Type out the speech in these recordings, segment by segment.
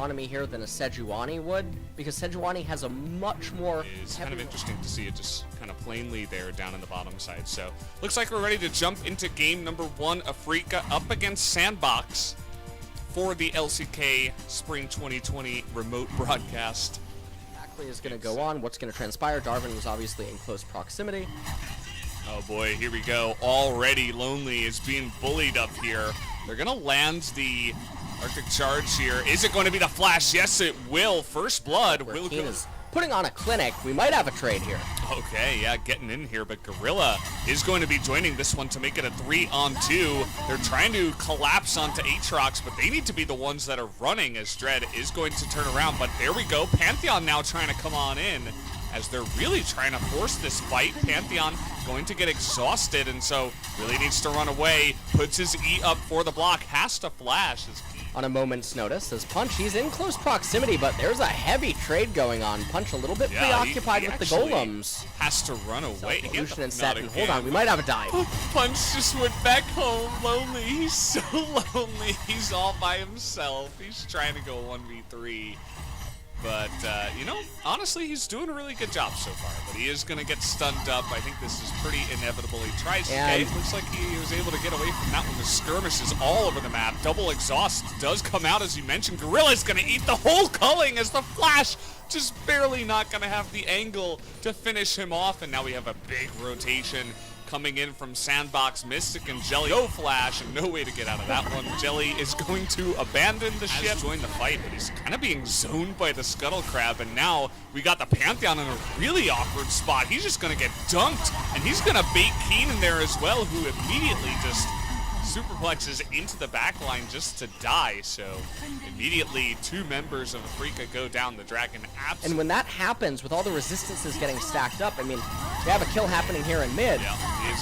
economy here than a Sejuani would, because Sejuani has a much more... It's kind of interesting to see it just kind of plainly there down in the bottom side. So looks like we're ready to jump into game number 1. Afrika up against Sandbox for the LCK Spring 2020 remote broadcast. Exactly is going to go on. What's going to transpire? Darwin was obviously in close proximity. Oh boy, here we go. Already Lonely is being bullied up here. They're going to land the Arctic Charge here. Is it going to be the flash? Yes, it will. First blood will go. Is putting on a clinic. We might have a trade here. Okay, yeah, getting in here, but Gorilla is going to be joining this one to make it a 3-on-2. They're trying to collapse onto Aatrox, but they need to be the ones that are running as Dread is going to turn around. But there we go. Pantheon now trying to come on in as they're really trying to force this fight. Pantheon going to get exhausted, and so really needs to run away. Puts his E up for the block. Has to flash. On a moment's notice, as Punch, he's in close proximity, but there's a heavy trade going on. Punch a little bit preoccupied with the golems. Has to run away. Evolution and set, and hold on, we might have a dive. Punch just went back home, lonely. He's so lonely. He's all by himself. He's trying to go 1v3. But, you know, honestly, he's doing a really good job so far. But he is going to get stunned up. I think this is pretty inevitable. He tries to get. Looks like he was able to get away from that one. The skirmish is all over the map. Double exhaust does come out, as you mentioned. Gorilla's going to eat the whole culling as the flash just barely not going to have the angle to finish him off. And now we have a big rotation coming in from Sandbox, Mystic, and Jelly. No flash and no way to get out of that one. Jelly is going to abandon the ship, join the fight, but he's kind of being zoned by the Scuttle Crab, and now we got the Pantheon in a really awkward spot. He's just going to get dunked, and he's going to bait Keen in there as well, who immediately just superplexes into the backline just to die. So immediately 2 members of Afrika go down. The Dragon absolutely. And when that happens, with all the resistances getting stacked up, I mean, we have a kill happening here in mid,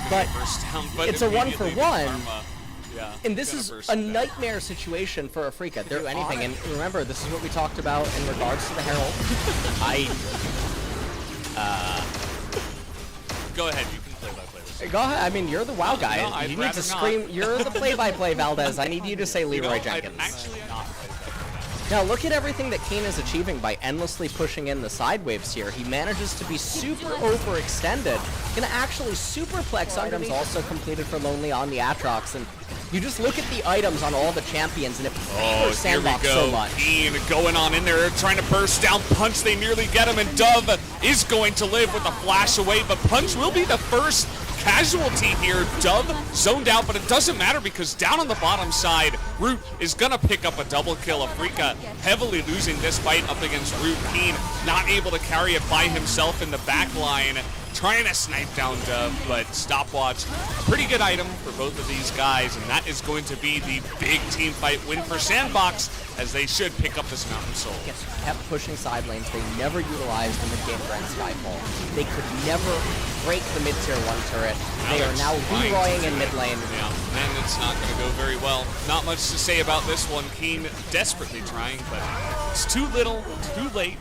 but first down, but it's a 1-for-1. Yeah, and this is a nightmare situation for Afrika. They'll do anything, and remember, this is what we talked about in regards to the Herald. Go ahead, you can play-by-play this. Go ahead. I mean, you're the WoW guy. No, you need to scream. Not. You're the play-by-play, Valdez. I need you to say Leroy Jenkins. Actually not. Now look at everything that Keen is achieving by endlessly pushing in the side waves here. He manages to be super overextended. Gonna actually superplex items also completed for Lonely on the Aatrox. And you just look at the items on all the champions and it favors Sandbox so much. Keen going on in there, trying to burst down Punch. They nearly get him, and Dove is going to live with a flash away, but Punch will be the first casualty here. Dove zoned out, but it doesn't matter because down on the bottom side, Root is gonna pick up a double kill. Afrika heavily losing this fight up against Root. Keen not able to carry it by himself in the back line, trying to snipe down Dove, but stopwatch, pretty good item for both of these guys, and that is going to be the big team fight win for Sandbox, as they should pick up this Mountain Soul. Yes, kept pushing side lanes. They never utilized the mid-game Grand Skyfall. They could never break the mid-tier 1 turret. They are now Leroying in mid lane. Yeah, and it's not going to go very well. Not much to say about this one. Keen desperately trying, but it's too little, too late.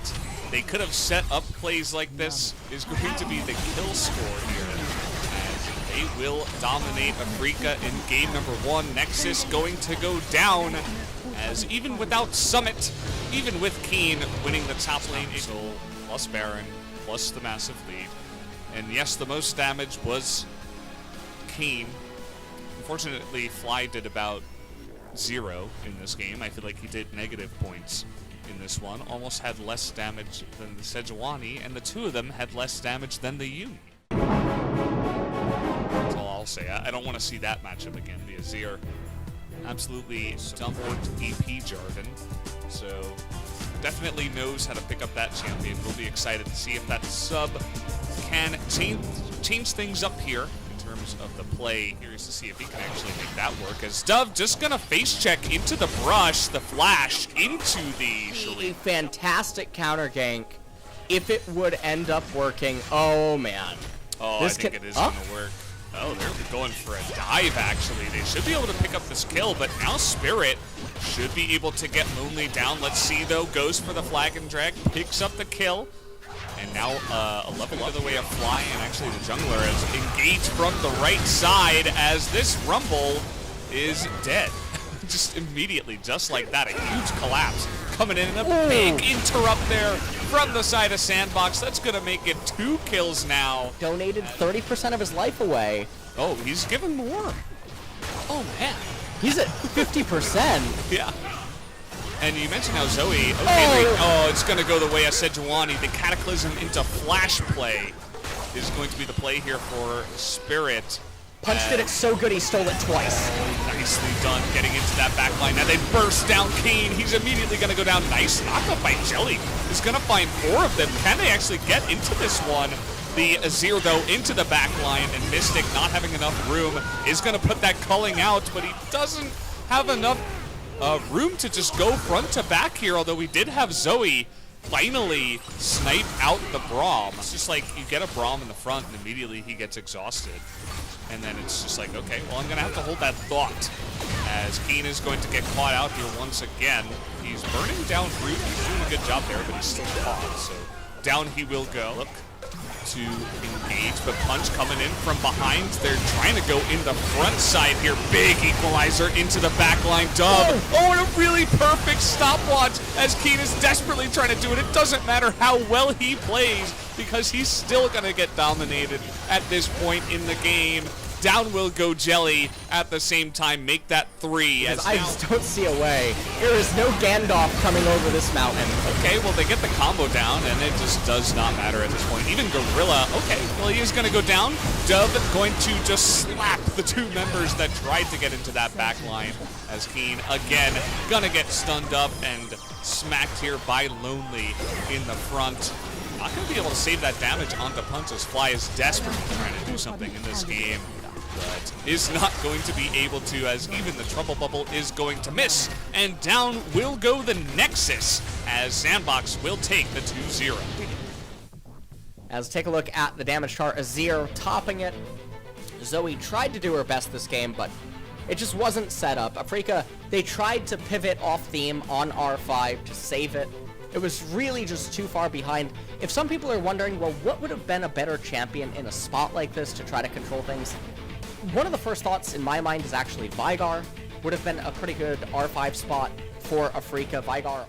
They could have set up plays like this. Is going to be the kill score here. And they will dominate Afrika in game number 1. Nexus going to go down, as even without Summit, even with Keen winning the top lane, Soul plus Baron plus the massive lead. And yes, the most damage was Keen. Unfortunately, Fly did about 0 in this game. I feel like he did negative points in this one. Almost had less damage than the Sejuani, and the 2 of them had less damage than the Yumi. That's all I'll say. I don't want to see that matchup again. The Azir absolutely dumped EP Jarvan, so definitely knows how to pick up that champion. We'll be excited to see if that sub can change things up here in terms of the play. Curious to see if he can actually make that work, as Dove just gonna face check into the brush, the flash into the a fantastic counter gank. If it would end up working, oh man. Oh, I think it is gonna work. Oh, they're going for a dive, actually. They should be able to pick up this kill, but now Spirit should be able to get Lonely down. Let's see, though. Goes for the flag and drag, picks up the kill. And now a level up the way of Fly, and actually the jungler is engaged from the right side as this Rumble is dead. Just immediately, just like that, a huge collapse coming in, and a big interrupt there from the side of Sandbox. That's going to make it 2 kills now. Donated 30% of his life away. Oh, he's given more. Oh, man. He's at 50%. Yeah. And you mentioned how Zoe, it's going to go the way of Sejuani. The Cataclysm into flash play is going to be the play here for Spirit. Punch did it so good he stole it twice. Nicely done getting into that back line. Now they burst down Kane. He's immediately going to go down. Nice knockup by Jelly. He's going to find 4 of them. Can they actually get into this one? The Azir, though, into the back line, and Mystic, not having enough room, is going to put that culling out, but he doesn't have enough room to just go front to back here, although we did have Zoe finally snipe out the Braum. It's just like you get a Braum in the front and immediately he gets exhausted. And then it's just like, okay, well, I'm going to have to hold that thought as Keen is going to get caught out here once again. He's burning down Root. He's doing a good job there, but he's still caught. So down he will go. Look to engage, but Punch coming in from behind. They're trying to go in the front side here. Big equalizer into the backline. Dub. Oh, and a really perfect stopwatch as Keen is desperately trying to do it. It doesn't matter how well he plays because he's still going to get dominated at this point in the game. Down will go Jelly at the same time, make that 3. As I just don't see a way. There is no Gandalf coming over this mountain. Okay, well, they get the combo down, and it just does not matter at this point. Even Gorilla, okay, well, he is going to go down. Dub going to just slap the 2 members that tried to get into that back line as Keen, again, going to get stunned up and smacked here by Lonely in the front. Not going to be able to save that damage onto Punch as Fly is desperately trying to do something in this game, but is not going to be able to, as even the Trouble Bubble is going to miss. And down will go the Nexus as Sandbox will take the 2-0. As take a look at the damage chart, Azir topping it. Zoe tried to do her best this game, but it just wasn't set up. Afrika, they tried to pivot off theme on R5 to save it. It was really just too far behind. If some people are wondering, well, what would have been a better champion in a spot like this to try to control things? One of the first thoughts in my mind is actually Veigar. Would have been a pretty good R5 spot for Afrika. Veigar